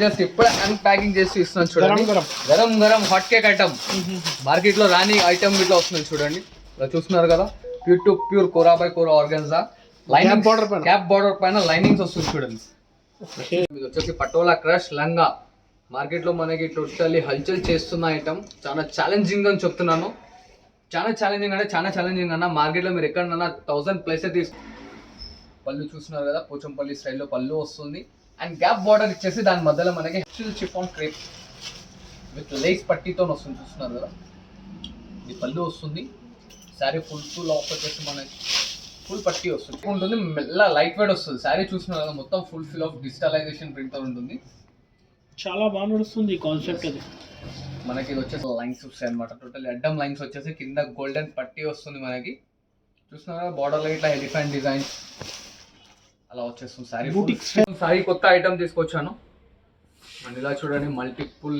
Just ఇప్పుడే unpacking చేసి ఇస్తున్నాను చూడండి. గరం గరం హాట్ కేక్ ఐటమ్, మార్కెట్ లో రాని ఐటమ్ ఇట్లా వస్తుంది చూడండి. ఇలా చూస్తున్నారు కదా, ప్యూర్ టు ప్యూర్ కోరా బై కోరా ఆర్గన్జా లైనింగ్ క్యాప్ బార్డర్ పైన లైనింగ్స్ వస్తుంది చూడండి. ఇది వచ్చేసి పటోలా క్రష్ లంగా, మార్కెట్ లో మనకి టోటల్లీ హల్చల్ చేస్తున్న ఐటమ్. చాలా ఛాలెంజింగ్ అని చెప్తున్నాను, చాలా ఛాలెంజింగ్ అన్న. మార్కెట్ లో మీరు ఎక్కడన్నా 1000+ తీసు. పళ్ళు చూస్తున్నారు కదా, పోచంపల్లి స్టైల్లో పళ్ళు వస్తుంది. అండ్ గ్యాప్ బార్డర్ ఇచ్చేసి దాని మధ్యలో మనకి చిఫాన్ క్రేప్ విత్ లేస్ పట్టీతో వస్తుంది. చూస్తున్నారు కదా, ఇది పళ్ళు వస్తుంది. శారీ ఫుల్ ఆఫ్ వచ్చేసి మనకి ఫుల్ పట్టీ వస్తుంది ఉంటుంది, మెల్ల లైట్ వెయిట్ వస్తుంది. శారీ చూస్తున్నారు కదా, మొత్తం ఫుల్ ఆఫ్ డిజిటలైజేషన్ ప్రింట్ ఉంటుంది. చాలా బాగా నడుస్తుంది కాన్సెప్ట్. అది మనకి ఇది వచ్చేసి లైన్స్ వస్తాయి అనమాట. టోటల్ అడ్డం లైన్స్ వచ్చేసి కింద గోల్డెన్ పట్టీ వస్తుంది మనకి. చూస్తున్నారా బార్డర్లో ఇట్లా ఎలిఫెంట్ డిజైన్ అలా వచ్చేస్తుంది. శారీ కొత్త ఐటమ్ తీసుకొచ్చాను. అండ్ ఇలా చూడండి, మల్టిపుల్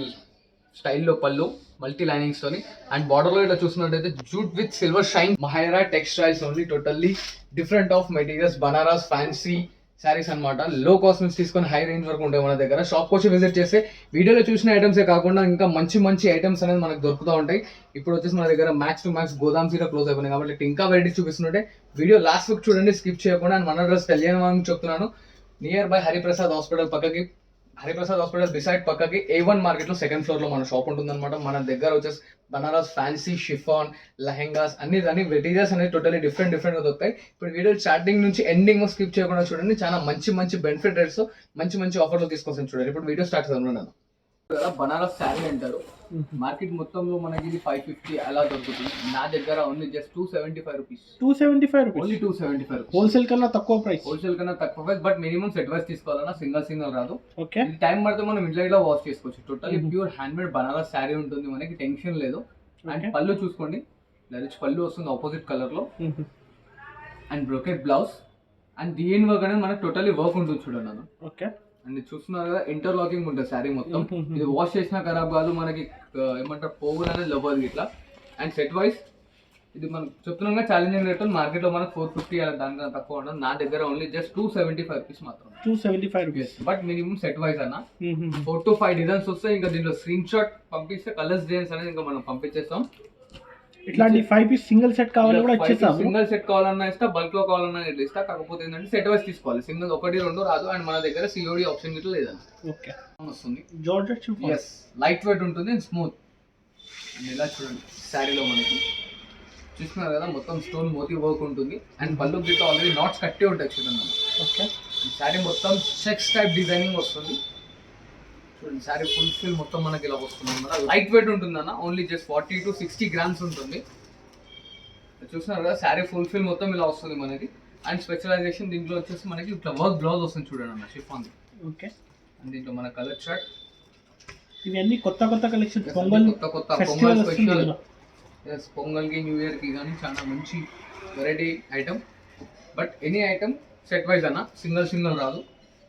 స్టైల్లో పళ్ళు, మల్టీ లైనింగ్స్ తోని. అండ్ బార్డర్ లో ఇట్లా చూస్తున్నట్టయితే jute with silver shine, Mahaira textiles only, totally different of materials, Banaras fancy saris అనమాట. లో కాస్ట్ నుంచి తీసుకొని హై రేంజ్ వరకు ఉంటాయి మన దగ్గర. షాప్కి వచ్చి విజిట్ చేస్తే వీడియోలో చూసిన ఐటమ్సే కాకుండా ఇంకా మంచి ఐటమ్స్ అనేది మనకు దొరుకుతూ ఉంటాయి. ఇప్పుడు వచ్చేసి మన దగ్గర మ్యాక్స్ టు మ్యాక్స్ గోదాం సీరా క్లోజ్ అయిపోయినాయి కాబట్టి ఇంకా వెరైటీస్ చూపిస్తుంటే వీడియో లాస్ట్ వరకు చూడండి, స్కిప్ చేయకుండా. అండ్ మన అడ్రస్ తెలియని చెప్తున్నాను, నియర్ బై హరిప్రసాద్ హాస్పిటల్ పక్కకి, హరిప్రసాద్ హాస్పిటల్ బిసైడ్ పక్కకి A1 మార్కెట్ లో సెకండ్ ఫ్లోర్ లో మన షాప్ ఉంటుంది అనమాట. మన దగ్గర వచ్చేసి బనారస్ ఫ్యాన్సీ షిఫాన్ లెహెంగాస్ అన్ని మెటీరియల్స్ అనేది టోటలీ డిఫరెంట్ గా దొరుకుతాయి. ఇప్పుడు వీడియో స్టార్టింగ్ నుంచి ఎండింగ్ స్కిప్ చేయకుండా చూడండి, చాలా మంచి బెనిఫిట్ రేట్స్ మంచి ఆఫర్లు తీసుకొస్తాను చూడండి. ఇప్పుడు వీడియో స్టార్ట్ చేద్దాం. బనారస్ శారీ అంటారు, మార్కెట్ మొత్తంలో మనకి ఇది 550 అలా దొరుకుతుంది. నా దగ్గర only just 275 rupees. 275 rupees only 275 rupees. Wholesale కన్నా తక్కువ price, but minimum set wise తీసుకోవాలన్నా సింగల్ రాదు. ఓకే, టైం పడితే మనం ఇంట్లో వాష్ చేసుకోవచ్చు. Totally pure hand made Banaras sari ఉంటుంది మనకి, టెన్షన్ లేదు. అండ్ పళ్ళు చూసుకోండి, రిచ్ పళ్ళు వస్తుంది ఆపోజిట్ కలర్ లో. అండ్ బ్రోకెట్ బ్లౌజ్ అండ్ దీని వర్క్ అనేది మనకి టోటల్లీ వర్క్ ఉంటుంది చూడండి. ఓకే, అండ్ చూస్తున్నారు కదా, ఇంటర్లాకింగ్ ఉంటుంది శారీ మొత్తం. ఇది వాష్ చేసినా ఖరాబ్ కాదు, మనకి ఏమంటారు పోగులు అనేది లవ్వదు ఇట్లా. అండ్ సెట్ వైస్ ఇది మనం చెప్తున్నాం ఛాలెంజింగ్ రేట్, మార్కెట్ లో మనకు 450 అలా దానికన్నా తక్కువ ఉండదు. నా దగ్గర ఓన్లీ జస్ట్ 275 రూపీస్ మాత్రం. 275 rupees, but minimum set wise అన్న 4 to 5 డిజైన్స్ వస్తాయి. ఇంకా దీంట్లో స్క్రీన్ షాట్ పంపిస్తే కలర్స్ డిజైన్స్ అనేది ఇంకా మనం పంపించేస్తాం. ఇట్లాంటి 5 పీస్ సింగిల్ సెట్ కావాలన్నా కూడా ఇచ్చేస్తాం. సింగిల్ సెట్ కావాలన్నా ఇస్తా, బల్క్ లో కావాలన్నా ఇస్తా. కాకపోతే ఏంటంటే సెట్ వైస్ తీసుకోవాలి, సింగిల్ 1 2 రాదు. అండ్ మన దగ్గర COD ఆప్షన్ గిట్లా లేదండి. ఓకే, వస్తుంది georgette chiffon, yes light weight ఉంటుంది అండ్ స్మూత్. అండ్ ఇలా చూడండి, శారీలో మనకి చూస్తున్నారు కదా, మొత్తం స్టోన్ మోతీ వర్క్ ఉంటుంది. అండ్ పళ్ళు గిట్లా ఆల్రెడీ నాట్స్ కట్టే ఉంటాయి చూడండి. ఓకే, శారీ మొత్తం చెక్స్ టైప్ డిజైనింగ్ వస్తుంది చూడండి. శారీ ఫుల్ మొత్తం మనకి ఇలా వస్తుంది అన్నమాట. లైట్ వెయిట్ ఉంటుంది అన్న, ఓన్లీ జస్ట్ 40 to 60 grams ఉంటుంది. చూస్తున్నారు కదా, శారీ ఫుల్ మొత్తం ఇలా వస్తుంది మనకి. అండ్ స్పెషలైజేషన్ దీంట్లో వచ్చేసి మనకి ఇట్లా వర్క్ బ్లౌజ్ వస్తుంది చూడండి అన్న, షిఫాన్. ఓకే, అండ్ దీంట్లో మన కలర్ షర్ట్, ఇవన్నీ కొత్త కలెక్షన్. కొత్త పొంగల్ స్పెషల్, పొంగల్కి న్యూ ఇయర్కి కానీ చాలా మంచి variety item. But any item set wise అన్న, సింగిల్ రాదు.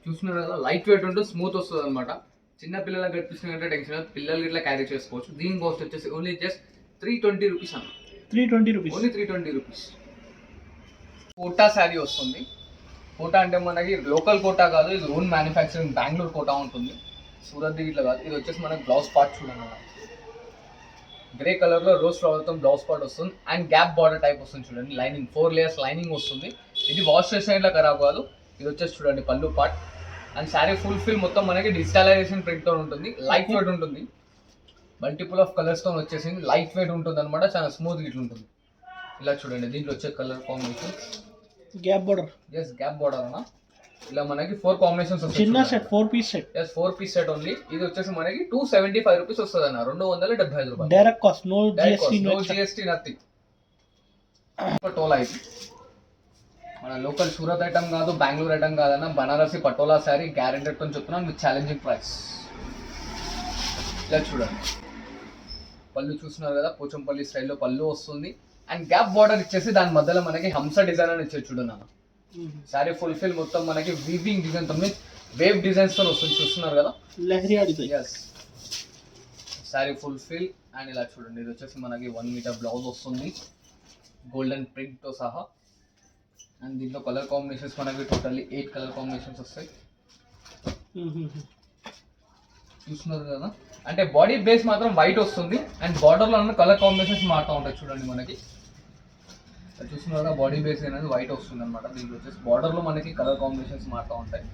చూస్తున్నారు కదా, లైట్ వెయిట్ ఉంటుంది, స్మూత్ వస్తుంది అనమాట. చిన్న పిల్లలకు కనిపిస్తున్నట్టే టెన్షన్, పిల్లలు ఇట్లా క్యారీ చేసుకోవచ్చు. దీని కాస్ట్ వచ్చేసి ఓన్లీ జస్ట్ 320 రూపీస్ అన్న. 320 rupees only 320 rupees. Kota sari వస్తుంది. కోటా అంటే మనకి లోకల్ కోటా కాదు, ఇది ఓన్ మ్యానుఫ్యాక్చరింగ్ బెంగళూరు కోటా ఉంటుంది, సూరత్ ఇట్లా కాదు. ఇది వచ్చేసి మనకి బ్లౌజ్ పార్ట్ చూడండి, గ్రే కలర్ లో రోజ్ ఫ్లవర్ తో బ్లౌజ్ పార్ట్ వస్తుంది. అండ్ గ్యాప్ బార్డర్ టైప్ వస్తుంది చూడండి, లైనింగ్ 4 layers లైనింగ్ వస్తుంది. ఇది వాష్ చేసిన ఇట్లా ఖరాబ్ కాదు. ఇది వచ్చేసి చూడండి పళ్ళు పార్ట్. అండ్ శారీ ఫుల్ మొత్తం మనకి డిజిటలైజేషన్ ప్రింట్ తో ఉంటుంది, లైట్ వెయిట్ ఉంటుంది, మల్టిపుల్ ఆఫ్ కలర్స్ తో వచ్చేసింది, లైట్ వెయిట్ ఉంటుంది అనమాట, చాలా స్మూత్ గిట్ ఉంటుంది. ఇలా చూడండి, దీంట్లో వచ్చే colour combination gap border, yes gap border అన్న. ఇలా మనకి 4 కాంబినేషన్స్ వస్తాయి. చిన్న set 4 piece set, yes 4 piece set only. ఇది వచ్చేసి మనకి 275 రూపీస్ వస్తుంది అన్న, 275 రూపాయలు direct cost, no GST nothing. Patola ఇది మన లోకల్ సూరత్ ఐటమ్ కాదు, బెంగళూరు ఐటమ్ కాదన్న, బనారసి పటోలా శారీ గ్యారెంటెడ్ తో చెప్తున్నాను విత్ ఛాలెంజింగ్ ప్రైస్. ఇలా చూడండి, పళ్ళు చూస్తున్నారు కదా, పోచంపల్లి స్టైల్లో పళ్ళు వస్తుంది. అండ్ గ్యాప్ బార్డర్ ఇచ్చేసి దాని మధ్యలో మనకి హంస డిజైన్ అని ఇచ్చేది చూడన్నా. శారీ ఫుల్ మొత్తం మనకి వీవింగ్ డిజైన్ తో వేవ్ డిజైన్స్ తో వస్తుంది, చూస్తున్నారు కదా, lehariya design. Yes, sari full and ఇలా చూడండి, ఇది వచ్చేసి మనకి 1 మీటర్ బ్లౌజ్ వస్తుంది, గోల్డెన్ ప్రింట్ తో సహా. అండ్ దీంట్లో కలర్ కాంబినేషన్స్ మనకి టోటల్లీ 8 కలర్ కాంబినేషన్స్ వస్తాయి. చూస్తున్నారు కదా, అంటే బాడీ బేస్ మాత్రం వైట్ వస్తుంది అండ్ బార్డర్ లో కలర్ కాంబినేషన్స్ మారుతూ ఉంటాయి చూడండి మనకి. చూస్తున్నారు కదా, బాడీ బేస్ అనేది వైట్ వస్తుంది అనమాట. దీనికి వచ్చేసి బార్డర్ లో మనకి కలర్ కాంబినేషన్స్ మారుతూ ఉంటాయి.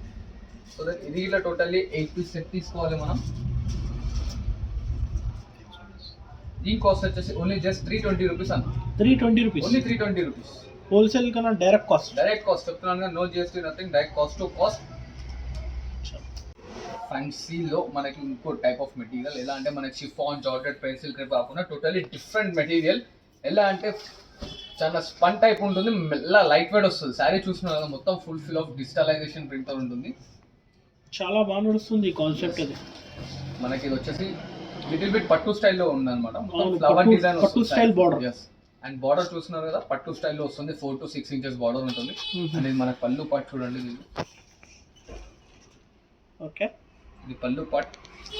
సో దట్ ఇది ఇట్లా టోటల్లీ 8 పీస్ సెట్ తీసుకోవాలి మనం. దీని కాస్ట్ వచ్చేసి ఓన్లీ జస్ట్ 320 రూపీస్ అన్న. 320 రూపీస్, ఓన్లీ 320 రూపీస్. హోల్సేల్ కన్నా డైరెక్ట్ కాస్ట్ చెప్తున్నాను కదా, no GST nothing, direct cost to cost. ఫ్యాన్సీలో మనకి ఇంకో టైప్ ఆఫ్ మెటీరియల్, ఎలా అంటే మనకి షిఫాన్, జార్జెట్, పెన్సిల్ క్రేప్ కాకుండా టోటల్లీ డిఫరెంట్ మెటీరియల్. ఎలా అంటే చాలా స్పన్ టైప్ ఉంటుంది, మెల్ల లైట్ వెయిట్ వస్తుంది. శారీ చూస్తున్నారు కదా, మొత్తం full fill of digitalization print ఉంటుంది. చాలా బాగా నడుస్తుంది ఈ కాన్సెప్ట్. అది మనకి ఇది వచ్చేసి లిటిల్ బిట్ పట్టు స్టైల్లో ఉంది అనమాట. ఫ్లవర్ డిజైన్ పట్టు స్టైల్ బార్డర్. అండ్ బార్డర్ చూస్తున్నారు కదా, పట్టు స్టైల్లో వస్తుంది. 4 to 6 ఇంచెస్ బార్డర్ ఉంటుంది. అండ్ ఇది మనకి పళ్ళు పాట్ చూడండి. ఓకే, ఇది పళ్ళు పాట్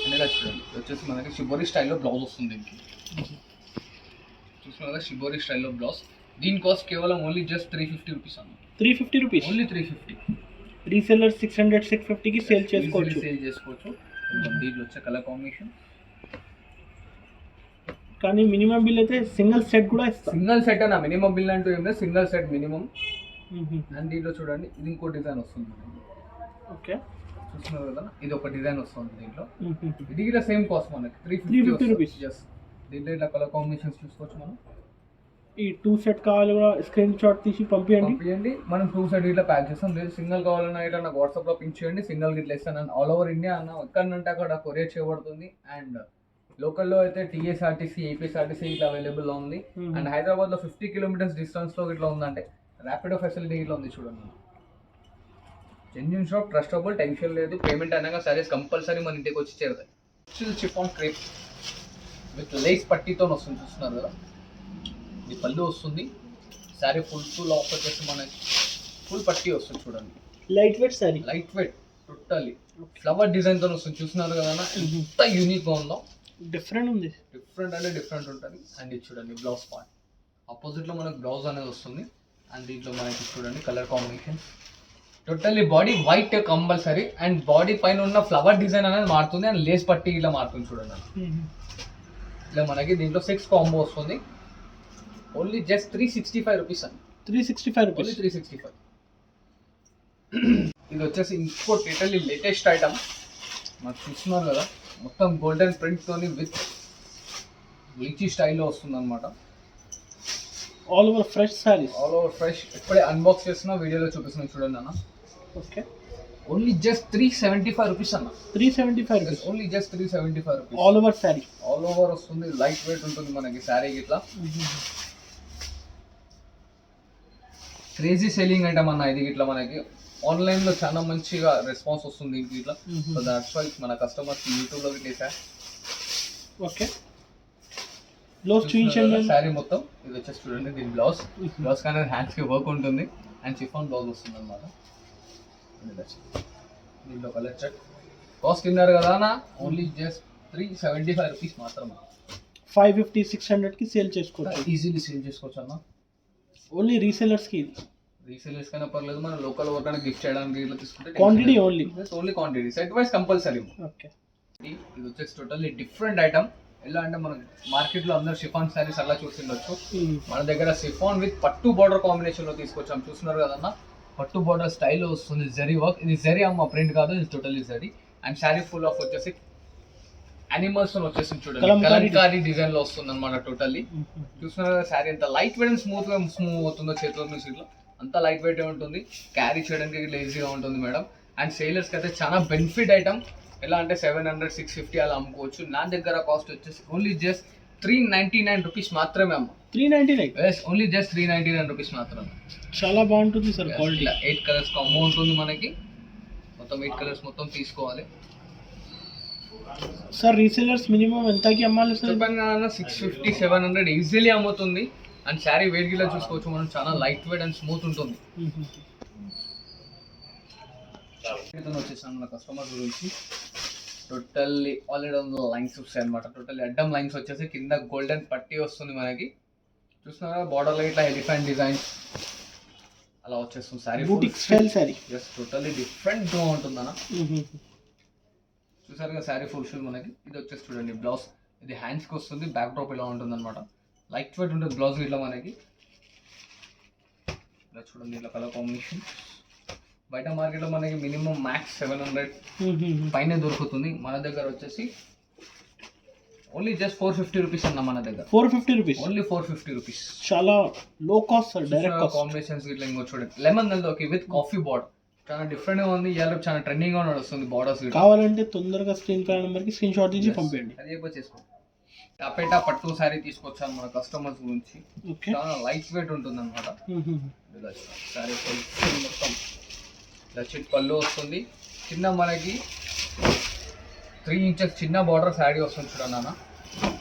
అనేది చూడండి. ఇది వచ్చేసి మనకి షిబోరి స్టైల్లో బ్లౌజ్ వస్తుంది. దీనికి చూస్తున్నారు కదా, షిబోరి స్టైల్లో బ్లౌజ్. దీని కాస్ట్ కేవలం ఓన్లీ జస్ట్ 350 రూపీస్ అన్న. 350 రూపీస్, ఓన్లీ 350. రీసెల్లర్ 600, 650 కి సేల్ చేసుకోవచ్చు. దీంట్లో వచ్చే కలర్ కాంబినేషన్. కానీ మినిమం బిల్ అయితే సింగిల్ సెట్ కూడా ఇస్తాం. సింగిల్ సెట్ అన్న, మినిమం బిల్ అంటూ ఏం లేదు, సింగిల్ సెట్ మినిమం. అండ్ దీంట్లో చూడండి, ఇది ఇంకో డిజైన్ వస్తుంది. ఓకే, చూస్తున్నారు కదా, ఇది ఒక డిజైన్ వస్తుంది దీంట్లో. ఇది కూడా సేమ్ కాస్ట్ మనకి 350 రూపీస్. దీంట్లో ఇట్లా కలర్ కాంబినేషన్స్ చూసుకోవచ్చు మనం. ఈ 2 సెట్ కావాలి కూడా స్క్రీన్ షాట్ తీసి పంపించండి. మనం 2 సెట్ ఇట్లా ప్యాక్ చేస్తాం. లేదు సింగిల్ కావాలన్నా ఇట్లా నాకు వాట్సాప్లో పింక్ చేయండి, సింగిల్ ఇట్లా ఇస్తాను. ఆల్ ఓవర్ ఇండియా అన్న, ఎక్కడంటే అక్కడ కొరియర్ చేయబడుతుంది. అండ్ లోకల్లో అయితే టీఎస్ఆర్టీసీ, ఏపీఎస్ఆర్టీసీ ఇట్లా అవైలబుల్లో ఉంది. అండ్ హైదరాబాద్లో 50 కిలోమీటర్స్ డిస్టెన్స్లో ఇట్లా ఉందంటే ర్యాపిడో ఫెసిలిటీ ఇట్లా ఉంది చూడండి. జెన్యూన్ షాప్, ట్రస్టబుల్, టెన్షన్ లేదు. పేమెంట్ అయినాక సారీస్ కంపల్సరీ మన ఇంటికి వచ్చి చేరుతాయి. షిఫాన్ క్రేప్ విత్ లేస్ పట్టీతో వస్తుంది. చూస్తున్నారు కదా, ఇది పళ్ళు వస్తుంది. శారీ ఫుల్ ఆఫ్ వచ్చేసి మనకి ఫుల్ పట్టీ వస్తుంది చూడండి. Light weight sorry, light weight totally flower డిజైన్తో వస్తుంది. చూస్తున్నారు కదా, ఎంత యూనిక్గా ఉందో. డిఫరెంట్ ఉంది, డిఫరెంట్ అంటే డిఫరెంట్ ఉంటుంది. అండ్ ఇది చూడండి, బ్లౌజ్ పార్ట్ ఆపోజిట్లో మనకు బ్లౌజ్ అనేది వస్తుంది. అండ్ దీంట్లో మనకి చూడండి colour combination totally body white compulsory. And body పైన ఉన్న ఫ్లవర్ డిజైన్ అనేది మారుతుంది. అండ్ లేస్ పట్టీ ఇలా మారుతుంది చూడండి. ఇలా మనకి దీంట్లో 6 కాంబో వస్తుంది. ఓన్లీ జస్ట్ 365 రూపీస్ అండి. 365 రూపీస్, ఓన్లీ 365. ఇది వచ్చేసి ఇంకో టోటల్లీ లేటెస్ట్ ఐటమ్ మనకు చూస్తున్నారు కదా, మొత్తం గోల్డెన్ ప్రింట్తోని విత్ లీచీ స్టైల్లో వస్తుంది అనమాట. All over fresh saris, all over fresh. ఇప్పుడే అన్బాక్స్ చేస్తున్నా, వీడియోలో చూపిస్తున్నా చూడండి అన్న. ఓకే, ఓన్లీ జస్ట్ 375 రూపీస్ అన్న. 375 rupees, only just 375 rupees. All over sorry, all over వస్తుంది. లైట్ వెయిట్ ఉంటుంది మనకి శారీ ఇట్లా. క్రేజీ సెల్లింగ్ ఐటమ్ అన్న ఇది. ఇట్లా మనకి ఆన్లైన్లో చాలా మంచిగా రెస్పాన్స్ వస్తుంది దీనికి ఇట్లా. సో దాట్స్ వై మన కస్టమర్స్ యూట్యూబ్లో పెట్టేసా. ఓకే, బ్లౌజ్ చూపించండి. శారీ మొత్తం ఇది వచ్చేసి చూడండి, దీని బ్లౌజ్ కానీ హ్యాండ్స్కి వర్క్ ఉంటుంది. అండ్ షిఫాన్ బ్లౌజ్ వస్తుంది అనమాట. దీంట్లో కలర్ చెక్. కాస్ట్ తిన్నారు కదా అన్న, ఓన్లీ జస్ట్ 375 రూపీస్ మాత్రమే. 550, 600 కి సేల్ చేసుకోవచ్చు, ఈజీలీ సేల్ చేసుకోవచ్చు అన్న. ఓన్లీ రీసెలర్స్ కి. రీసేలర్స్ కన్నా పర్లేదు, మన లోకల్ ఎవరికైనా గిఫ్ట్ చేయడానికి ఇట్లా తీసుకుంటే quantity only quantity, set wise compulsory. Okay, ఇది వచ్చేసి టోటల్లీ డిఫరెంట్ ఐటమ్. ఎలా అంటే మనం మార్కెట్లో అందరు షిఫాన్ శారీస్ అలా చూసిండొచ్చు. మన దగ్గర షిఫాన్ విత్ పట్టు బార్డర్ కాంబినేషన్లో తీసుకొచ్చాం. చూస్తున్నారు కదన్నా, పట్టు బార్డర్ స్టైల్లో వస్తుంది. జరీ వర్క్, ఇది జరీ అమ్మ ప్రింట్ కాదు, ఇది totally zari. And sari full of వచ్చేసి యానిమల్స్ వచ్చేసి చూడండి, కలంకారీ డిజైన్ లో వస్తుంది అనమాట టోటల్లీ. చూస్తున్నారు కదా, శారీ ఎంత లైట్ వెయిట్ అండ్ స్మూత్ అవుతుందో చేతిలో నుంచి ఇట్లా. అంతా లైట్ వెయిట్ ఉంటుంది, క్యారీ చేయడానికి ఇట్లా ఈజీగా ఉంటుంది మేడం. అండ్ సేలర్స్కి అయితే చాలా బెనిఫిట్ ఐటమ్. ఎలా అంటే 700, 650 అలా అమ్ముకోవచ్చు. నా దగ్గర కాస్ట్ వచ్చేసి ఓన్లీ జస్ట్ 399 రూపీస్ మాత్రమే అమ్మ. 399, ఓన్లీ జస్ట్ 399 రూపీస్ మాత్రమే. చాలా బాగుంటుంది సార్ క్వాలిటీ. 8 కలర్స్ కాంబో ఉంటుంది మనకి. మొత్తం 8 కలర్స్ మొత్తం తీసుకోవాలి సార్. రీసేలర్స్ మినిమం ఎంతకి అమ్మాలి సార్? చెప్పండి 650, 700 ఈజీలీ అమ్ముతుంది. అండ్ శారీ వెయిట్ గిలా చూసుకోవచ్చు మనం, చాలా లైట్ వెయిట్ అండ్ స్మూత్ ఉంటుంది. వచ్చేసాను మన కస్టమర్ గురించి. టోటల్లీ ఆల్రెడీ లైన్స్ వస్తాయి అనమాట. టోటల్లీ అడ్డం లైన్స్ వచ్చేసి కింద గోల్డెన్ పట్టీ వస్తుంది మనకి. చూస్తున్నారా, బార్డర్లో ఇట్లా ఎలిఫెంట్ డిజైన్ అలా వచ్చేస్తుంది. Sari boutique style sari. Just totally డిఫరెంట్గా ఉంటుంది అన్న. చూసారుగా శారీ ఫుల్ ఫిల్ మనకి. ఇది వచ్చేసి చూడండి బ్లౌజ్, ఇది హ్యాండ్స్కి వస్తుంది, బ్యాక్ డ్రాప్ ఇలా ఉంటుంది అనమాట. లైట్ వెయిట్ ఉంటుంది బ్లౌజ్ ఇట్లా మనకి. ఇలా చూడండి ఇట్లా కలర్ కాంబినేషన్. బయట మార్కెట్లో మనకి మినిమం మ్యాక్స్ 700 పైన దొరుకుతుంది. మన దగ్గర వచ్చేసి ఓన్లీ జస్ట్ 450 రూపీస్ అన్న. మన దగ్గర 450 రూపీస్, ఓన్లీ 450 రూపీస్. చాలా లో cost sir. Direct cost. Combinations ఇట్లా ఇంకో చూడండి లెమన్ ఎల్లోకి విత్ కాఫీ బార్డర్, చాలా డిఫరెంట్ గా ఉంది. ఇవాళ చాలా ట్రెండింగ్ గా నడుస్తుంది బార్డర్స్. కావాలంటే తొందరగా స్క్రీన్ పై నెంబర్ కి స్క్రీన్ షాట్ తీసి పంపించండి. అది ఎక్కువ చేసుకోండి. టపేటా పట్టు శారీ తీసుకొచ్చాను మన కస్టమర్స్ గురించి. చాలా లైట్ వెయిట్ ఉంటుంది అనమాట. శారీ మొత్తం ఇలా చిట్ పళ్ళు వస్తుంది. చిన్న మనకి 3 ఇంచెస్ చిన్న బార్డర్ శారీ వస్తుంది చూడండి అన్న.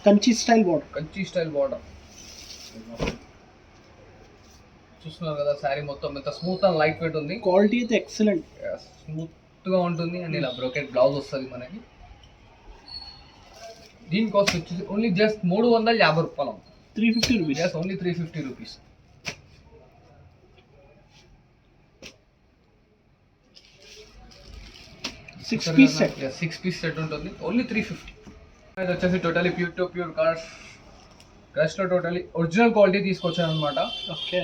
Kanchi style border, Kanchi style border చూస్తున్నారు కదా. శారీ మొత్తం ఎంత స్మూత్ అండ్ లైట్ వెయిట్ ఉంది. క్వాలిటీ అయితే ఎక్సలెంట్, స్మూత్ గా ఉంటుంది. అండ్ ఇలా బ్రోకెట్ బ్లౌజ్ వస్తుంది మనకి. దీని కాస్ట్ వచ్చేసి ఓన్లీ జస్ట్ 350 రూపాయలు. 350 rupees. Just only 350 rupees. 6 piece set. 6 piece set ఉంటుంది. ఓన్లీ 350. ఇది వచ్చేసి totally pure to pure crush లో టోటలీ ఒరిజినల్ క్వాలిటీ తీసుకొచ్చాను అనమాట. ఓకే.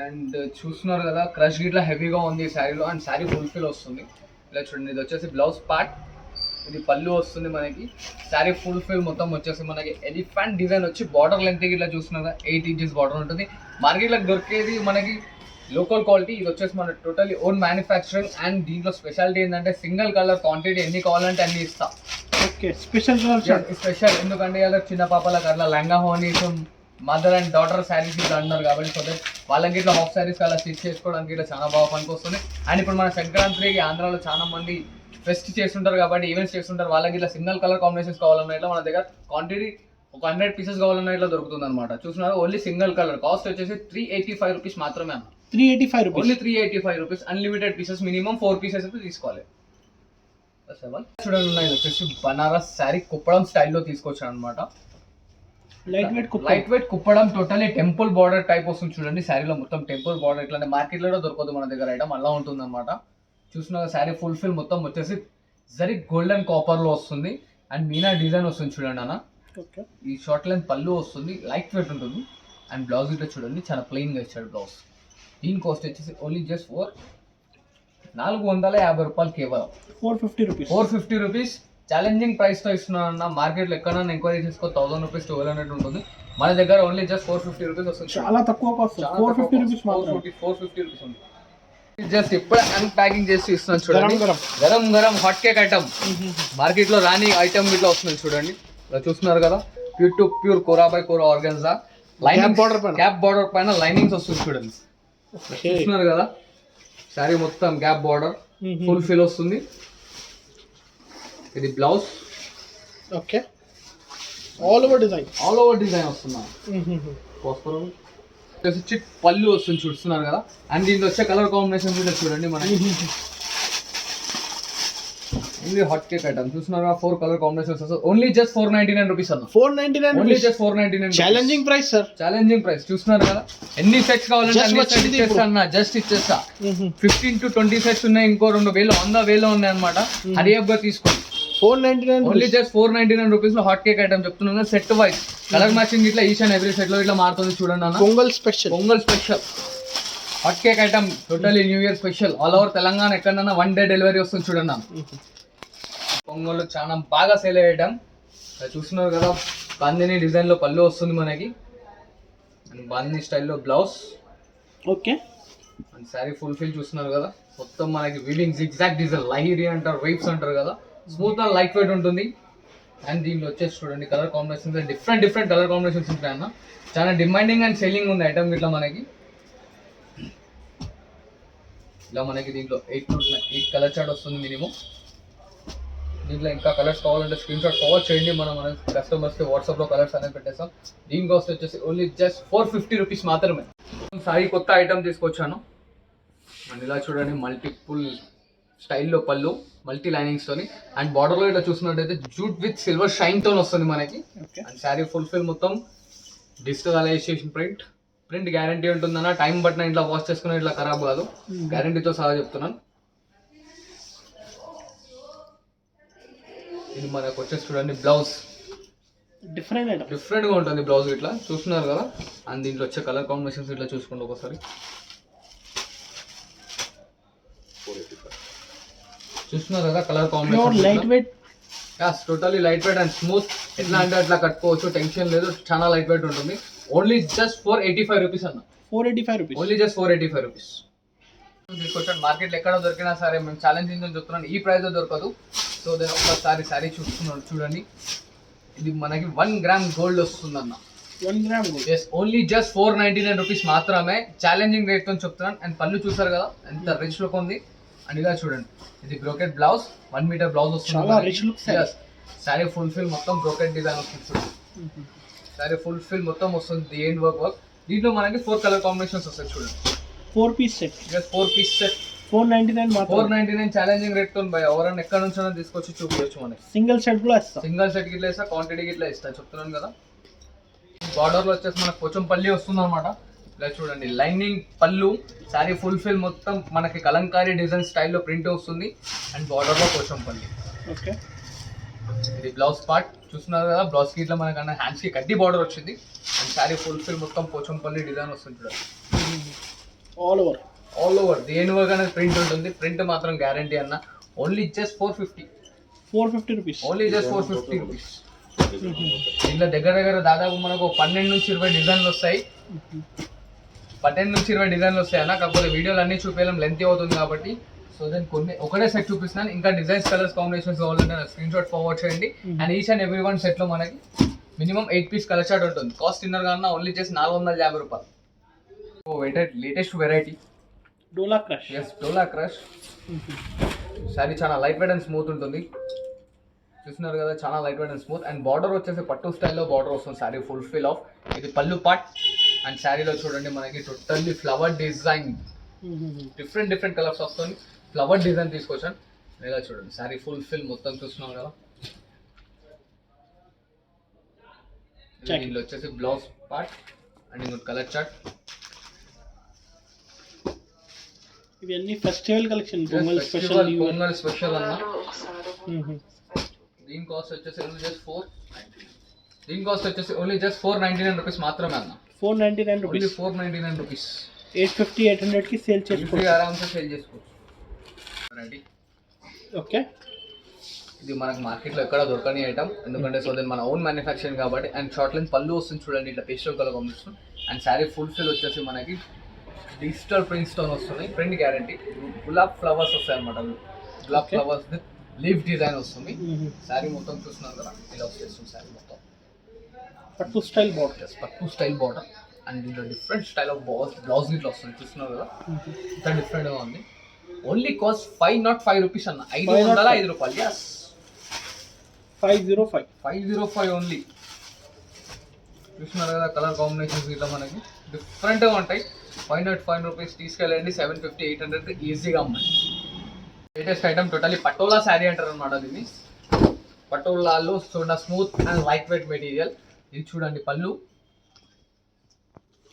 అండ్ చూస్తున్నారు కదా క్రష్ ఇట్లా హెవీగా ఉంది శారీలో. అండ్ శారీ ఫుల్ఫిల్ వస్తుంది. ఇలా చూడండి ఇది వచ్చేసి బ్లౌజ్ పార్ట్, ఇది పళ్ళు వస్తుంది మనకి. శారీ ఫుల్ఫిల్ మొత్తం వచ్చేసి మనకి ఎలిఫెంట్ డిజైన్ వచ్చి బార్డర్ లెంత్ ఇట్లా చూస్తున్నారు 8 ఇంచెస్ బార్డర్ ఉంటుంది. మార్కెట్లో దొరికేది మనకి లోకల్ క్వాలిటీ. ఇది వచ్చేసి మన టోటలీ ఓన్ మ్యానుఫ్యాక్చరింగ్. అండ్ దీంట్లో స్పెషాలిటీ ఏంటంటే సింగిల్ కలర్ క్వాంటిటీ ఎన్ని కావాలంటే అన్ని ఇస్తా. ఓకే. స్పెషల్ స్పెషల్ ఎందుకంటే ఇలా చిన్న పాపలకు అట్లా లంగా హోనీస్ మదర్ అండ్ డాటర్ శారీస్ ఇట్లా అన్నారు కాబట్టి సో దట్ వాళ్ళకి ఇట్లా హాఫ్ శారీస్ అలా స్టిచ్ చేసుకోవడానికి ఇట్లా చాలా బాగా పనికి వస్తుంది. అండ్ ఇప్పుడు మన సంక్రాంతికి ఆంధ్రాలో చాలా మంది ఫెస్ట్ చేస్తుంటారు కాబట్టి ఈవెంట్స్ చేస్తుంటారు. వాళ్ళకి ఇట్లా సింగిల్ కలర్ కాంబినేషన్స్ కావాలన్నా ఇట్లా మన దగ్గర క్వాంటిటీ ఒక 100 పీసెస్ కావాలన్నా ఇట్లా దొరుకుతుంది అనమాట. చూస్తున్నారు ఓన్లీ సింగిల్ కలర్. కాస్ట్ వచ్చేసి 385 రూపీస్ మాత్రమే అన్న. 385 rupees. Only 385 rupees. Unlimited pieces, minimum 4 pieces అయితే తీసుకోవాలి. చూడండి ఇది వచ్చేసి బనారస్ శారీ కుప్పడం స్టైల్లో తీసుకొచ్చాను అనమాట. Light weight Kuppadam totally temple border type వస్తుంది చూడండి. శారీలో మొత్తం టెంపుల్ బార్డర్ ఇట్లా మార్కెట్లో దొరకదు మన దగ్గర ఐటమ్ అలా ఉంటుంది అనమాట. చూసిన శారీ ఫుల్ఫిల్ మొత్తం వచ్చేసి జరీ గోల్డెన్ కాపర్ లో వస్తుంది. అండ్ మీనా డిజైన్ వస్తుంది చూడండి అన్న. ఈ షార్ట్ లెంత్ పళ్ళు వస్తుంది, లైట్ వెయిట్ ఉంటుంది. అండ్ బ్లౌజ్ ఇట్లా చూడండి చాలా ప్లెయిన్ గా ఇచ్చాడు బ్లౌజ్. దీని కాస్ట్ వచ్చేసి ఓన్లీ జస్ట్ 450 రూపాయలు కేవలం. 450 రూపీస్. ఛాలెంజింగ్ ప్రైస్ తో ఇస్తున్నాను. మార్కెట్లో ఎక్కడైనా ఎంక్వైరీ చేసుకో 1000 రూపీస్ 1200 ఉంటుంది. మన దగ్గర ఓన్లీ జస్ట్ 450 రూపీస్ వస్తుంది. చాలా తక్కువ కాస్ట్. 450 రూపీస్ మాత్రమే. 450 రూపీస్ ఉంది. జస్ట్ ఇప్పుడు అన్ప్యాకింగ్ చేసి ఇస్తున్నాను చూడండి. గరం గరం హాట్ కేక్ ఐటమ్. మార్కెట్ లో రాని ఐటమ్ ఇట్లా వస్తుంది చూడండి. ఇలా చూస్తున్నారు కదా. ప్యూర్ టు ప్యూర్ కోరా బై కోరా ఆర్గన్జా. గ్యాప్ బార్డర్ పైన లైనింగ్స్ వస్తుంది చూడండి. చూస్తున్నారు కదా. శారీ మొత్తం గ్యాప్ బార్డర్ ఫుల్ ఫిల్ వస్తుంది. ఇది blouse. Okay. All over design వస్తున్నా. చిట్ పళ్ళు వస్తుంది చూస్తున్నారు కదా. అండ్ దీంట్లో వచ్చే కలర్ కాంబినేషన్ కూడా చూడండి మనకి. ఇది హాట్ కేక్ ఐటమ్ చూస్తున్నారు. 4 కలర్ కాంబినేషన్స్ వస్తుంది. ఓన్లీ జస్ట్ 499 రూపీస్ అన్న. 499 only just 499. Challenging price sir. Challenging price. చూస్తున్నారు కదా. ఎన్ని సెట్స్ కావాలంటే అన్ని సెట్స్ ఇచ్చేస్తా అన్న. జస్ట్ ఇచ్చేస్తా. 15 to 20 సెట్స్ ఉన్నాయి. ఇంకో 2 వేలు ఆన్ ద వేలో ఉన్నాయి అనమాట. హరియప్ గా తీసుకోండి. 499. ఓన్లీ జస్ట్ 499 రూపీస్ లో హాట్ కేక్ ఐటమ్ చెప్తున్నాను. సెట్ వైజ్ కలర్ మ్యాచింగ్ ఇట్లా ఈచ్ అండ్ ఎవ్రీ సెట్ లో ఇట్లా మారుతుంది చూడండి అన్న. Pongal special hot cake item totally new year special. All over Telangana ఎక్కడన్నా 1 డే డెలివరీ వస్తుంది చూడండి అన్న. పొంగల్ చాలా బాగా సేల్ అయ్యే ఐటమ్. చూస్తున్నారు కదా. బాందిని డిజైన్ లో పళ్ళు వస్తుంది మనకి. బాందిని స్టైల్లో blouse. Okay. And sari fulfil చూస్తున్నారు కదా. మొత్తం మనకి వీవింగ్ జిగ్జాగ్ డిజైన్ లైరీ అంటారు, వైప్స్ అంటారు కదా. స్మూత్ అండ్ లైట్ వెయిట్ ఉంటుంది. అండ్ దీనిలో వచ్చేసి చూడండి colour combinations different colour combinations ఉంటాయి అన్న. చాలా డిమాండింగ్ అండ్ సెల్లింగ్ ఉంది ఐటమ్ ఇట్లా మనకి. ఇలా మనకి దీంట్లో 8 కలర్ చార్ట్ వస్తుంది మినిమం. దీంట్లో ఇంకా కలర్స్ కావాలంటే స్క్రీన్ షాట్ ఫార్వర్డ్ చేయండి. మన కస్టమర్స్కి వాట్సాప్లో కలర్స్ అనేది పెట్టేస్తాం. దీని కాస్ట్ వచ్చేసి ఓన్లీ జస్ట్ 450 రూపీస్ మాత్రమే. సారీ కొత్త ఐటమ్ తీసుకొచ్చాను. అండ్ ఇలా చూడండి మల్టిపుల్ స్టైల్లో పళ్ళు, మల్టీ లైనింగ్స్తోని. అండ్ బార్డర్లో ఇట్లా చూసినట్టయితే జూట్ విత్ సిల్వర్ షైన్ తోన్ వస్తుంది మనకి. అండ్ శారీ ఫుల్ఫిల్ మొత్తం డిజిటలైజేషన్ ప్రింట్ గ్యారంటీ ఉంటుందన్న. టైం బట్టిన ఇట్లా వాష్ చేసుకుని ఇట్లా ఖరాబ్ కాదు. గ్యారంటీతో సహా చెప్తున్నాను. ఇది మనకు వచ్చేసి చూడండి బ్లౌజ్ డిఫరెంట్ ఐటమ్. డిఫరెంట్గా ఉంటుంది బ్లౌజ్ ఇట్లా చూస్తున్నారు కదా. అండ్ దీంట్లో వచ్చే కలర్ కాంబినేషన్స్ ఇట్లా చూసుకోండి ఒకసారి. చూస్తున్నారు కదా colour combination. Light weight. Totally light weight and smooth. ఎట్లా అంటే అట్లా కట్టుకోవచ్చు, టెన్షన్ లేదు, చాలా లైట్ వెయిట్ ఉంటుంది. ఓన్లీ జస్ట్ 485 రూపీస్ అన్న. 485 రూపీస్. ఓన్లీ జస్ట్ 485 రూపీస్ తీసుకొచ్చాను. మార్కెట్లో ఎక్కడ దొరికినా సరే మేము ఛాలెంజింగ్ చెప్తున్నాను, ఈ ప్రైస్ దొరకదు. సో దాని ఒకసారి సారీ చూస్తున్నాడు చూడండి. ఇది మనకి 1 గ్రామ్ గోల్డ్ వస్తుందన్న. 1 gram gold. Yes, only just 499 rupees మాత్రమే. ఛాలెంజింగ్ రేట్తో చెప్తున్నాను. అండ్ పళ్ళు చూసారు కదా ఎంత రిచ్ లుక్ ఉంది. అండ్ ఇలా చూడండి, ఇది బ్రోకెట్ బ్లౌజ్, 1 మీటర్ బ్లౌజ్ వస్తుంది. చాలా rich look. Sorry full fill మొత్తం బ్రోకెట్ డిజైన్ వస్తుంది చూడండి. సారీ ఫుల్ ఫిల్ మొత్తం వస్తుంది, ది ఎండ్ వర్క్. దీంట్లో మనకి 4 కలర్ కాంబినేషన్స్ వస్తాయి చూడండి. 4 piece set. Just 4 piece set 499 మాత్రం. 499 ఛాలెంజింగ్ రేట్ తో బై. ఎవరైనా ఎక్కడ నుంచి తీసుకొచ్చి చూపించవచ్చు మనకి. సింగిల్ సెట్ కూడా ఇస్తా. సింగిల్ సెట్ గిట్లా ఇస్తా, క్వాంటిటీ గిట్లా ఇస్తా చెప్తున్నాను కదా. బార్డర్ లో వచ్చేసి మనకు కొంచెం పల్లి వస్తుంది అనమాట. ఇలా చూడండి, లైనింగ్ పళ్ళు, సారీ ఫుల్ ఫిల్ మొత్తం మనకి కలంకారీ డిజైన్ స్టైల్లో ప్రింట్ వస్తుంది. అండ్ బార్డర్ లో కొంచెం పల్లి. ఓకే, ఇది బ్లౌజ్ పార్ట్ చూస్తున్నారు కదా. బ్లౌజ్ కి ఇట్లా మనకన్నా హ్యాండ్స్ కి కడ్డీ బార్డర్ వచ్చింది. అండ్ సారీ ఫుల్ ఫిల్ మొత్తం పోచంపల్లి డిజైన్ వస్తుంది చూడండి. ఆల్ ఓవర్ దేని వర్క్ అనేది ప్రింట్ ఉంటుంది. ప్రింట్ మాత్రం గ్యారంటీ అన్న. Only just 450 rupees. Only just 450 rupees. దీంట్లో దగ్గర దగ్గర దాదాపు మనకు 12 నుంచి 20 డిజైన్లు వస్తాయి. 12 నుంచి 20 డిజైన్లు వస్తాయి అన్న. కాకపోతే వీడియోలు అన్ని చూపించడం లెంత్ అవుతుంది కాబట్టి సో దెన్ కొన్ని ఒకటే సెట్ చూపిస్తున్నాను. ఇంకా డిజైన్స్, కలర్స్, కాంబినేషన్స్ కావాలంటే నాకు స్క్రీన్ షాట్ ఫార్వర్డ్ చేయండి. And each and every one సెట్లో మనకి మినిమం 8 పీస్ కలర్ చార్ట్ ఉంటుంది. కాస్ట్ ఇన్నర్ కన్నా ఓన్లీ జస్ట్ 450 రూపాయలు. సో లేటెస్ట్ వెరైటీ డోలా క్రష్. ఎస్, డోలా క్రష్. సారీ చాలా లైట్ వెయిట్ అండ్ స్మూత్ ఉంటుంది. చూస్తున్నారు కదా, చాలా light weight and smooth. And border వచ్చేసి పట్టు స్టైల్లో బార్డర్ వస్తుంది. Sorry full fill of. ఇది పళ్ళు పార్ట్. అండ్ శారీలో చూడండి మనకి totally flower design, different colours వస్తుంది. ఫ్లవర్ డిజైన్ తీసుకొచ్చాను. ఇలా చూడండి, సారీ ఫుల్ ఫిల్ మొత్తం చూస్తున్నాం కదా. దీనిలో వచ్చేసి బ్లౌజ్ పార్ట్ అండ్ ఇంకొక కలర్ చార్ట్. ఇవన్నీ ఫెస్టివల్ కలెక్షన్, పొంగల్ స్పెషల్ అన్న. దీని కాస్ట్ వచ్చేసి ఓన్లీ జస్ట్ 499 రూపీస్ మాత్రమే అన్న. 499 రూపీస్. 499 రూపీస్. 850, 800 కి సేల్ చేసుకోవచ్చు. ఆరామ్సే సేల్ చేసుకోవచ్చు. రెడీ. ఓకే, ఇది మనకు మార్కెట్లో ఎక్కడ దొరకని ఐటమ్. ఎందుకంటే సో దెన్ మన ఓన్ మ్యానుఫ్యాక్చరింగ్ కాబట్టి. అండ్ షార్ట్ లెంత్ పళ్ళు వస్తుంది చూడండి, ఇట్లా pastel colour combination. And sari full fill వచ్చేసి మనకి డిజిటల్ ప్రింట్ స్టోన్ వస్తుంది. Print guarantee. గులాబ్ ఫ్లవర్స్ వస్తాయి అనమాట. గులాబ్ ఫ్లవర్స్ విత్ లీఫ్ డిజైన్ వస్తుంది. శారీ మొత్తం చూస్తున్నారు కదా, ఇలా వచ్చేస్తుంది శారీ మొత్తం. పట్టు స్టైల్ బార్డర్. పట్టు స్టైల్ బార్డర్. అండ్ దీంట్లో డిఫరెంట్ స్టైల్ ఆఫ్ బ్లౌజ్ ఇట్లా వస్తుంది. చూస్తున్నారు కదా, ఇంత డిఫరెంట్గా ఉంది. ఓన్లీ కాస్ట్ 505 రూపీస్ అన్న. 505 రూపాయలు. Yes, 505 only. చూస్తున్నారు కదా, కలర్ కాంబినేషన్స్ ఇట్లా మనకి డిఫరెంట్గా ఉంటాయి. 505 రూపీస్ తీసుకెళ్ళండి. 750, 800 ఈజీగా అమ్మండి. Latest item totally patola sari అంటారు అనమాట. దీన్ని పటోలాలో చూడ smooth and light weight material. ఇది చూడండి పళ్ళు,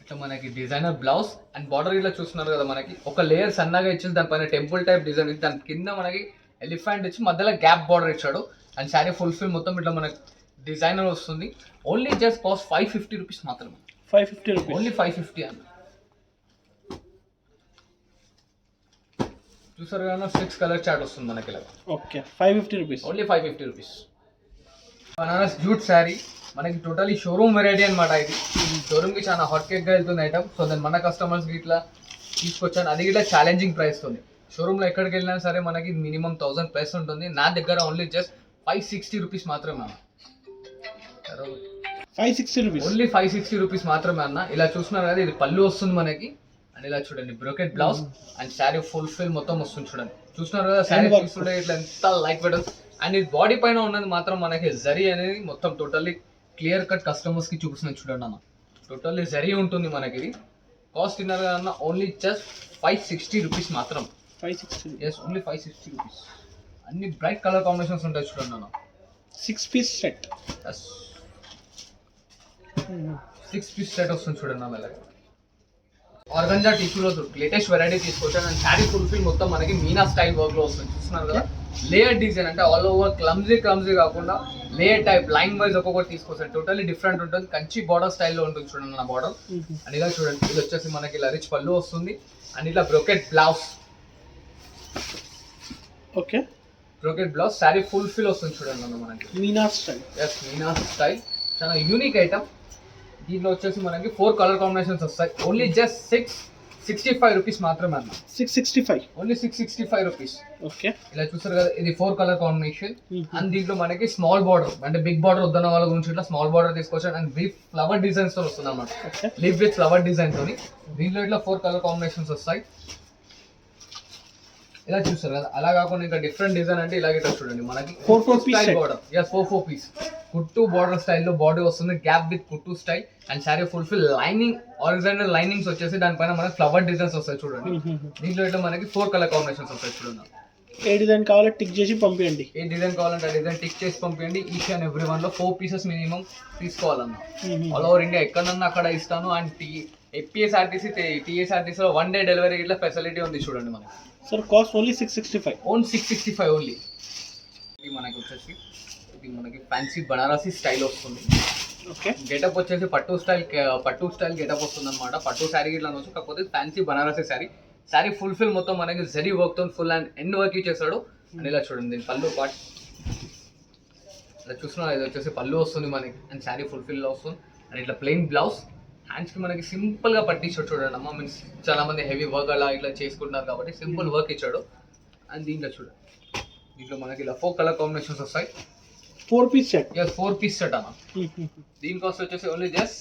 ఇట్లా మనకి డిజైనర్ బ్లౌజ్. అండ్ బార్డర్ ఇట్లా చూస్తున్నారు కదా, మనకి ఒక లేయర్ సన్నగా ఇచ్చేసి దానిపైన టెంపుల్ టైప్ డిజైన్ ఇచ్చి దాని కింద మనకి ఎలిఫెంట్ ఇచ్చి మధ్యలో గ్యాప్ బార్డర్ ఇచ్చాడు. అండ్ శారీ ఫుల్ ఫిల్ మొత్తం ఇట్లా మనకి డిజైనర్ వస్తుంది. ఓన్లీ జస్ట్ కాస్ట్ 550 రూపీస్ మాత్రమే. 550 రూపీస్. ఓన్లీ 550 అన్న. చూసారు కదా, 6 కలర్ చార్ట్ వస్తుంది మనకి ఇలా. Okay, 550 rupees. Only 550 rupees. Banaras jute sari మనకి టోటలీ షోరూమ్ వెరైటీ అనమాట. ఇది షోరూమ్కి చాలా హాట్ కేక్గా వెళ్తుంది ఐటమ్. సో దాన్ని మన కస్టమర్స్కి ఇట్లా తీసుకొచ్చాను. అది ఇట్లా ఛాలెంజింగ్ ప్రైస్ ఉంది. షోరూమ్లో ఎక్కడికి వెళ్ళినా సరే మనకి మినిమం 1000 ప్రైస్ ఉంటుంది. నా దగ్గర ఓన్లీ జస్ట్ 560 రూపీస్ మాత్రమే. 560 రూపీస్. ఓన్లీ 560 రూపీస్ మాత్రమే అన్న. ఇలా చూస్తున్నారు కదా, ఇది పళ్ళు వస్తుంది మనకి. అండ్ ఇలా చూడండి, brocade blouse and sari full fill మొత్తం వస్తుంది చూడండి. చూస్తున్నారు కదా, శారీ తీసుకుంటే ఇట్లా ఎంత లైట్ వెయిట్. అండ్ ఇది బాడీ పైన ఉన్నది మాత్రం మనకి జరీ అనేది మొత్తం టోటల్లీ క్లియర్ కట్ కస్టమర్స్కి చూపిస్తున్నాను చూడండి అన్న. టోటల్లీ జరీ ఉంటుంది మనకి. ఇది కాస్ట్ ఇన్నర్ అన్న ఓన్లీ జస్ట్ 560 రూపీస్ మాత్రం. 560. Yes, only 560 rupees. అన్ని బ్రైట్ కలర్ కాంబినేషన్స్ ఉంటాయి చూడండి అన్న. 6 piece set. Yes, 6 piece set వస్తుంది చూడండి అన్న. ఇలాగ ఆర్గంజా టిష్యూలో లేటెస్ట్ వెరైటీ తీసుకొచ్చాను. అండ్ శారీ ఫుల్ ఫిల్ మొత్తం మనకి మీనా స్టైల్ వర్క్లో వస్తుంది. చూస్తున్నారు కదా, లేయర్ డిజైన్ అంటే ఆల్ ఓవర్ క్లమ్జీ కాకుండా లేయర్ టైప్ లైన్ వైజ్ ఒక్కొక్కటి తీసుకొస్తాను. టోటల్లీ డిఫరెంట్ ఉంటుంది. కంచి బార్డర్ స్టైల్లో ఉంటుంది చూడండి నా బార్డర్. అండ్ ఇలా చూడండి, ఇది వచ్చేసి మనకి ఇలా రిచ్ పళ్ళు వస్తుంది. అండ్ ఇలా brocade blouse. Okay, brocade blouse sari full fill వస్తుంది చూడండి అన్న మనకి. Meena style. Yes, meena style. చాలా యూనిక్ ఐటమ్. దీంట్లో వచ్చేసి మనకి 4 కలర్ కాంబినేషన్స్ వస్తాయి. ఓన్లీ జస్ట్ 665 రూపీస్ మాత్రమే అన్న. 665. Only 665 rupees. ఓకే, ఇలా చూస్తారు కదా, ఇది 4 కలర్ కాంబినేషన్. అండ్ దీంట్లో మనకి స్మాల్ బార్డర్ అంటే బిగ్ బార్డర్ వద్దన్న వాళ్ళ గురించి ఇట్లా స్మాల్ బార్డర్ తీసుకొచ్చాను. అండ్ విత్ ఫ్లవర్ డిజైన్స్ తో వస్తుంది అనమాట. లీవ్ విత్ ఫ్లవర్ డిజైన్ తోని దీంట్లో ఇట్లా 4 కలర్ కాంబినేషన్స్ వస్తాయి. ఇలా చూస్తారు కదా, అలా కాకుండా ఇంకా డిఫరెంట్ డిజైన్ అంటే ఇలాగే చూడండి మనకి 4 పీస్ బార్డర్. ఎస్, 4 పీస్ కుట్టు బార్డర్ స్టైల్లో బాడీ వస్తుంది. గ్యాప్ విత్ కుట్టు style. And sari fulfil lining original linings వచ్చేసి దానిపైన మనకి ఫ్లవర్ డిజైన్స్ వస్తాయి చూడండి. దీంట్లో ఇట్లా మనకి 4 కలర్ కాంబినేషన్స్ వస్తాయి చూడండి. ఏ డిజైన్ కావాలో టిక్ చేసి పంపించండి. ఏ డిజైన్ కావాలంటే ఆ డిజైన్ టిక్ చేసి పంపించండి. ఈచ్ అండ్ ఎవ్రీ వన్ లో 4 పీసెస్ మినిమం తీసుకోవాలన్నా. ఆల్ ఓవర్ ఇండియా ఎక్కడన్నా అక్కడ ఇస్తాను. అండ్ ఏపీఎస్ఆర్టీసీ టీఎస్ఆర్టీసీలో 1 డే డెలివరీ ఇట్లా ఫెసిలిటీ ఉంది చూడండి మనకి. Sir cost only 665. Only 665 only. ఇది మనకి వచ్చేసి ఇది మనకి ఫ్యాన్సీ బనారసీ స్టైల్ వస్తుంది. ఓకే, గెటప్ వచ్చేసి పట్టు స్టైల్ గెటప్ వస్తుంది అనమాట. పట్టు శారీ ఇట్లా అనొచ్చు, కాకపోతే ఫ్యాన్సీ బనారసీ శారీ ఫుల్ఫిల్ మొత్తం మనకి జరీ వర్క్ తో ఫుల్ అండ్ ఎండ్ వర్క్ ఇచ్చేస్తాడు. అని ఇలా చూడండి, దీని పళ్ళు పార్ట్ ఇలా చూస్తున్నా. ఇది వచ్చేసి పళ్ళు వస్తుంది మనకి. అండ్ శారీ ఫుల్ఫిల్ లో వస్తుంది. అండ్ ఇట్లా ప్లెయిన్ బ్లౌజ్. హ్యాండ్స్ కి మనకి సింపుల్ గా పట్టించాడు చూడండి అమ్మ. మీన్స్ చాలా మంది హెవీ వర్క్ అలా ఇట్లా చేసుకుంటున్నారు కాబట్టి సింపుల్ వర్క్ ఇచ్చాడు. అండ్ దీంట్లో చూడండి, దీంట్లో మనకి ఇలా 4 కలర్ కాంబినేషన్స్ వస్తాయి. 4 పీస్ సెట్. 4 పీస్ సెట్ అన్న. దీని కాస్ట్ వచ్చేసి ఓన్లీ జస్ట్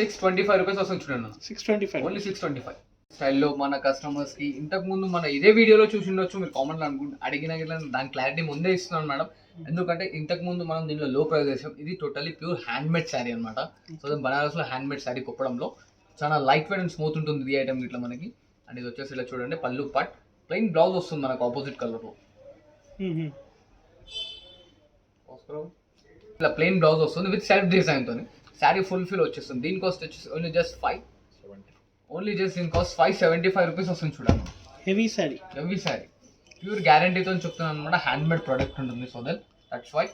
625 రూపీస్ వస్తుంది చూడండి. 625. ఓన్లీ 625 స్టైల్లో మన కస్టమర్స్ కి ఇంతకు ముందు మన ఇదే వీడియోలో చూసి ఉండొచ్చు. మీరు కామెంట్ అడిగిన దాని క్లారిటీ ముందే ఇస్తున్నాను మేడం. ఎందుకంటే ఇంతకు ముందు మనం దీనిలో లో ప్రైస్ చేసాం. ఇది totally pure hand made sari అనమాట. సో బనారస్ లో హ్యాండ్ మేడ్ శారీ కుప్పడంలో చాలా లైట్ వెయిట్ అండ్ స్మూత్ ఉంటుంది ఈ ఐటమ్ ఇట్లా మనకి. అండ్ ఇది వచ్చేసి ఇలా చూడండి, పళ్ళు పార్ట్ ప్లెయిన్ బ్లౌజ్ వస్తుంది మనకు ఆపోజిట్ కలర్ లో. ఇలా ప్లెయిన్ బ్లౌజ్ వస్తుంది విత్ సెల్ఫ్ డిజైన్ తోని. శారీ ఫుల్ఫిల్ వచ్చేస్తుంది. దీని కాస్ట్ వచ్చేసి ఓన్లీ జస్ట్ 575 రూపీస్ వస్తుంది చూడండి. హెవీ శారీ ప్యూర్ గ్యారంటీతో చెప్తున్నాను అనమాట. హ్యాండ్ మేడ్ ప్రోడక్ట్ ఉంటుంది. సో దట్స్ వై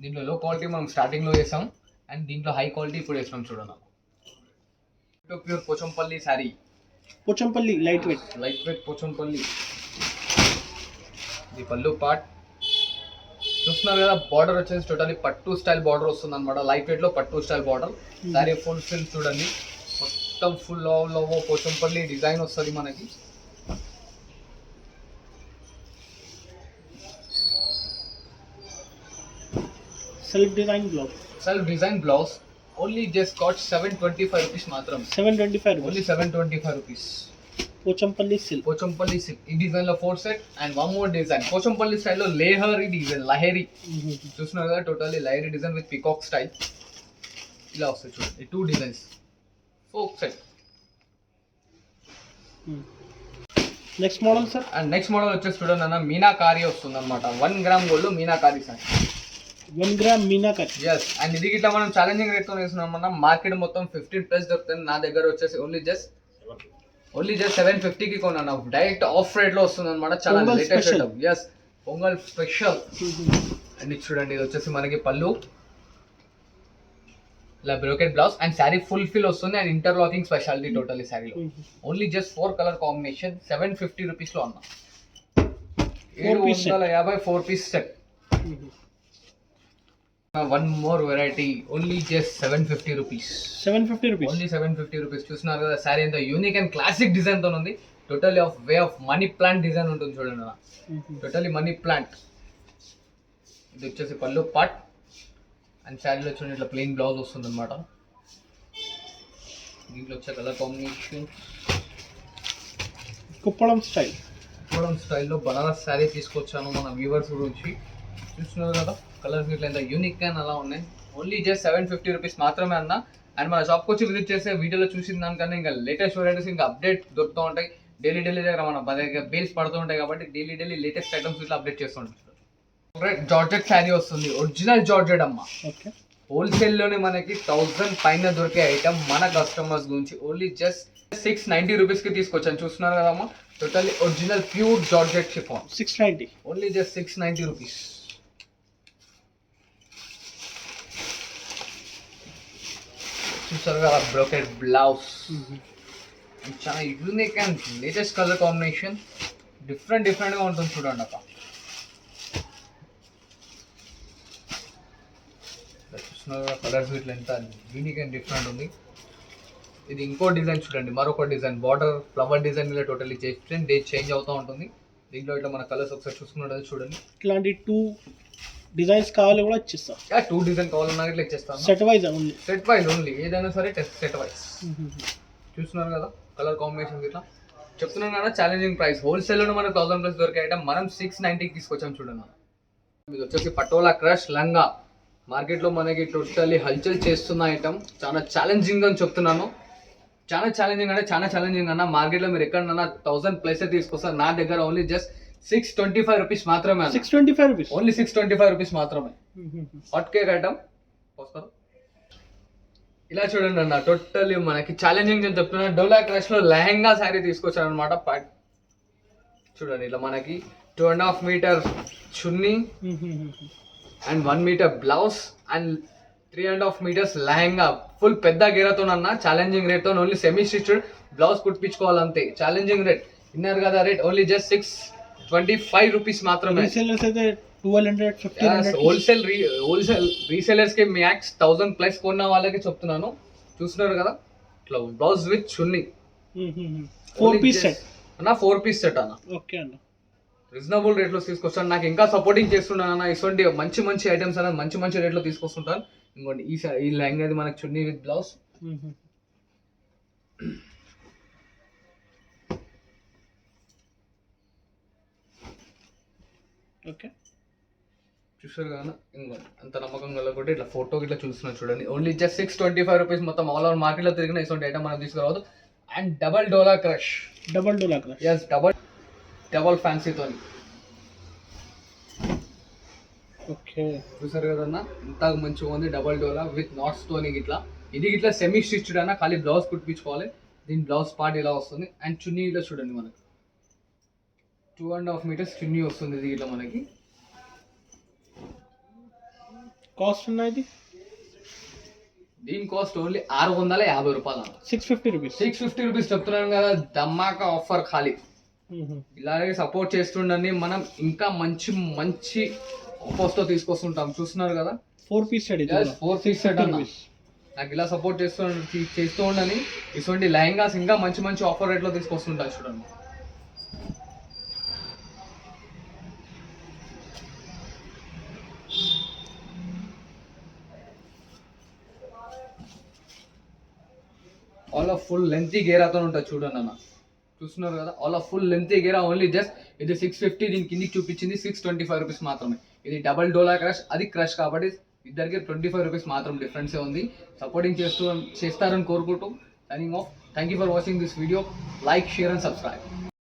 దీంట్లో లో క్వాలిటీ మనం స్టార్టింగ్ లో చేసాం. అండ్ దీంట్లో హై క్వాలిటీ ఇప్పుడు వేసినాం చూడండి. Pure Pochampalli sari. Pochampalli light weight Pochampalli. ఇది పళ్ళు పార్ట్ చూస్తున్నారు కదా. బార్డర్ వచ్చేసి టోటల్లీ పట్టు స్టైల్ బార్డర్ వస్తుంది అనమాట. లైట్ వెయిట్ లో పట్టు style border. Sari full fill చూడండి, మొత్తం ఫుల్ లో పోచంపల్లి డిజైన్ వస్తుంది మనకి. Self design blouse. Only just cost 725 rupees మాత్రం. 725. Only 725 rupees. పోచంపల్లి సిల్క్. ఈ డిజైన్ లో 4 set. And 1 more design Pochampally style లో లేహరీ డిజైన్, లహేరీ చూస్తున్నారు కదా. Totally lahari design with peacock style ఇలా వస్తుంది చూడండి. 2 designs 4 set. Next model sir. And next model వచ్చేసి చూడండి అన్న, మీనాకారి వస్తుంది అనమాట. 1 gram gold meenakari sir. 1 gram meenakari. Yes. And ఇది ఇట్లా మనం ఛాలెంజింగ్ రేట్ తో వేస్తున్నాం అన్న. మార్కెట్ మొత్తం 15+ దొరుకుతుంది. నా దగ్గర వచ్చేసి ఓన్లీ జస్ట్ 750 కి కొన్నాను. డైరెక్ట్ ఆఫ్ రేట్ లో వస్తుంది అనమాట. చాలా latest item. Yes, Pongal special. And ఇది చూడండి, ఇది వచ్చేసి మనకి పళ్ళు ఇలా brocade blouse. And sari full fill వస్తుంది. అండ్ ఇంటర్లాకింగ్ స్పెషాలిటీ టోటల్ ఈ శారీలో. Only just 4 colour combination 750 rupees లో అన్న. 750 4 piece set. 1 more variety only just 750 rupees. Only 750 rupees. చూస్తున్నారు కదా శారీ ఎంత యూనిక్ అండ్ క్లాసిక్ డిజైన్ తో ఉంది. Totally of way of money plant design ఉంటుంది చూడండి అలా. Totally money plant. ఇది వచ్చేసి పళ్ళు పార్ట్. అండ్ శారీలో చూడండి ఇట్లా ప్లెయిన్ బ్లౌజ్ వస్తుంది అనమాట. దీంట్లో వచ్చే కలర్ కాంబినేషన్ కుప్పడం స్టైల్లో బనారస్ శారీ తీసుకొచ్చాను మన వ్యూవర్స్ గురించి. చూస్తున్నారు కదా కలర్స్ ఇట్లా ఎంత యూనిక్ అండ్ అలా ఉన్నాయి. ఓన్లీ జస్ట్ 750 రూపీస్ మాత్రమే అన్న. అండ్ మన షాప్కి వచ్చి విజిట్ చేస్తే వీడియోలో చూసిన దానికన్నా ఇంకా లేటెస్ట్ వెరైటీస్ ఇంకా అప్డేట్ దొరుకుతూ ఉంటాయి. డైలీ దగ్గర మన దగ్గర బిల్స్ పడుతూ ఉంటాయి కాబట్టి డైలీ లేటెస్ట్ ఐటమ్స్ ఇట్లా అప్డేట్ చేస్తుంటాం. జార్జెట్ శారీ వస్తుంది, ఒరిజినల్ జార్జెట్ అమ్మ. హోల్సేల్ లోనే మనకి 1000 పైన దొరికే ఐటమ్ మన కస్టమర్స్ గురించి ఓన్లీ జస్ట్ 690 రూపీస్ కి తీసుకొచ్చాను. చూస్తున్నారు కదమ్మా, totally original pure georgette chiffon 690. Only just 690 rupees. చూసారు కదా బ్రోకెట్ బ్లౌజ్, చాలా unique and latest colour combination, డిఫరెంట్గా ఉంటుంది చూడండి అక్క. చూస్తున్నారు కలర్స్ ఇట్లా ఎంత యూనిక్ అండ్ డిఫరెంట్ ఉంది. ఇది ఇంకో డిజైన్ చూడండి, మరొక డిజైన్ బార్డర్ ఫ్లవర్ డిజైన్ ఇలా టోటల్లీ డిఫరెంట్ డే చేంజ్ అవుతూ ఉంటుంది. దీంట్లో ఇట్లా మన కలర్స్ ఒకసారి చూసుకున్నట్టు చూడండి. ఇట్లాంటి 2 డిజైన్స్ కావాలి కూడా ఇచ్చేస్తాం. 2 డిజైన్ కావాలన్నా ఇట్లా ఇచ్చేస్తాను. Set wise only, set wise only, ఏదైనా సరే సెట్ వైజ్. చూస్తున్నారు కదా కలర్ కాంబినేషన్ ఇట్లా. చెప్తున్నాను కదా ఛాలెంజింగ్ ప్రైస్. హోల్సేల్లో మనకు 1000+ దొరికే ఐటమ్ మనం 690కి తీసుకొచ్చాం చూడండి. ఇది వచ్చేసి పటోలా క్రష్ లంగా. మార్కెట్లో మనకి టోటల్లీ హల్చల్ చేస్తున్న ఐటమ్, చాలా ఛాలెంజింగ్ అని చెప్తున్నాను. చాలా ఛాలెంజింగ్ అన్న. మార్కెట్లో మీరు ఎక్కడన్నా 1000+ తీసుకొస్తారు, నా దగ్గర ఓన్లీ జస్ట్ 625 రూపీస్ మాత్రమే. 625 రూపీస్ ఓన్లీ 625 రూపీస్ మాత్రమే. హాట్ కేక్ ఐటమ్ వస్తారు. ఇలా చూడండి అన్న, టోటల్లీ మనకి ఛాలెంజింగ్ అని చెప్తున్నా. డోలా క్రష్ లో లెహంగా శారీ తీసుకొచ్చాను అనమాట. చూడండి ఇలా మనకి 2.5 మీటర్ చున్నీ and 1 metre blouse and 3.5 metres lehenga, full పెద్ద గేరాతో అన్న. ఛాలెంజింగ్ రేట్ తో ఓన్లీ సెమీ స్టిచ్డ్ బ్లౌజ్ కుట్టించుకోవాలంతే. ఛాలెంజింగ్ రేట్ విన్నారు కదా, రేట్ ఓన్లీ జస్ట్ 625 రూపీస్ మాత్రమే. హోల్సేల్ రీసెలర్స్ కి మ్యాక్స్ 1000+ కొన్న వాళ్ళకి చెప్తున్నాను. చూస్తున్నారు కదా ఇట్లా బ్లౌజ్ విత్ చున్నీ, 4 పీస్ సెట్ అన్న. 4 పీస్ సెట్ అన్న. ఓకే అన్న, రీజనబుల్ రేట్లో తీసుకొస్తాను. నాకు ఇంకా సపోర్టింగ్ చేస్తున్నాను అన్న. ఇటువంటి మంచి ఐటమ్స్ అనేది మంచి రేట్లో తీసుకొస్తుంటాను. ఇంకోటి ఈ లెహంగా అది మనకి చున్నీ విత్ బ్లౌజ్. ఓకే చూసారు కదా ఇంకోటి అంత నమ్మకం కలగొట్టి ఇట్లా ఫోటోకి ఇట్లా చూస్తున్నాను చూడండి. Only just 625 rupees. మొత్తం ఆల్ ఓవర్ మార్కెట్లో తిరిగిన ఇటువంటి ఐటమ్ మనం తీసుకురావద్దు. అండ్ డబల్ డోలా క్రష్, ఎస్ డబల్ ఫ్యాన్సీతోని. ఓకే చూసారు కదన్నా ఇంత మంచిగా ఉంది. డబల్ డోలా విత్ నాట్స్ తోని ఇట్లా. ఇది ఇట్లా సెమీ స్టిచ్డ్ అన్న, ఖాళీ బ్లౌజ్ కుట్టించుకోవాలి. దీని బ్లౌజ్ పార్ట్ ఇలా వస్తుంది. అండ్ చున్నీ ఇట్లా చూడండి మనకి 2.5 మీటర్స్ చున్నీ వస్తుంది. ఇది ఇట్లా మనకి కాస్ట్ ఉన్నది. దీని కాస్ట్ ఓన్లీ 650 రూపాయలు. 650 రూపీస్ చెప్తున్నాను కదా, ధమాకా ఆఫర్ ఖాళీ. ఇలాగే సపోర్ట్ చేస్తుండని మనం ఇంకా మంచి ఆఫర్స్ తో తీసుకొస్తుంటాం. చూస్తున్నారు కదా 4 పీస్ సెట్ అన్న. నాకు ఇలా సపోర్ట్ చేస్తూ ఉండని ఇటువంటి లెహంగాస్ ఇంకా మంచి ఆఫర్ రేట్ లో తీసుకొస్తుంటారు చూడండి. ఆల్ ఆఫ్ ఫుల్ లెంతీ గేరాతో ఉంటుంది చూడండి అన్న. చూస్తున్నారు కదా ఆల్ ఆఫ్ ఫుల్ లెంతీ గేరా. ఓన్లీ జస్ట్ ఇది 650. దీని కిందికి చూపించింది 625 రూపీస్ మాత్రమే. ఇది డబల్ డోలా క్రష్, అది క్రష్ కాబట్టి ఇద్దరికి 25 రూపీస్ మాత్రం డిఫరెన్సే ఉంది. సపోర్టింగ్ చేస్తారని కోరుకుంటూ signing off. Thank you for watching this video. Like, share and subscribe.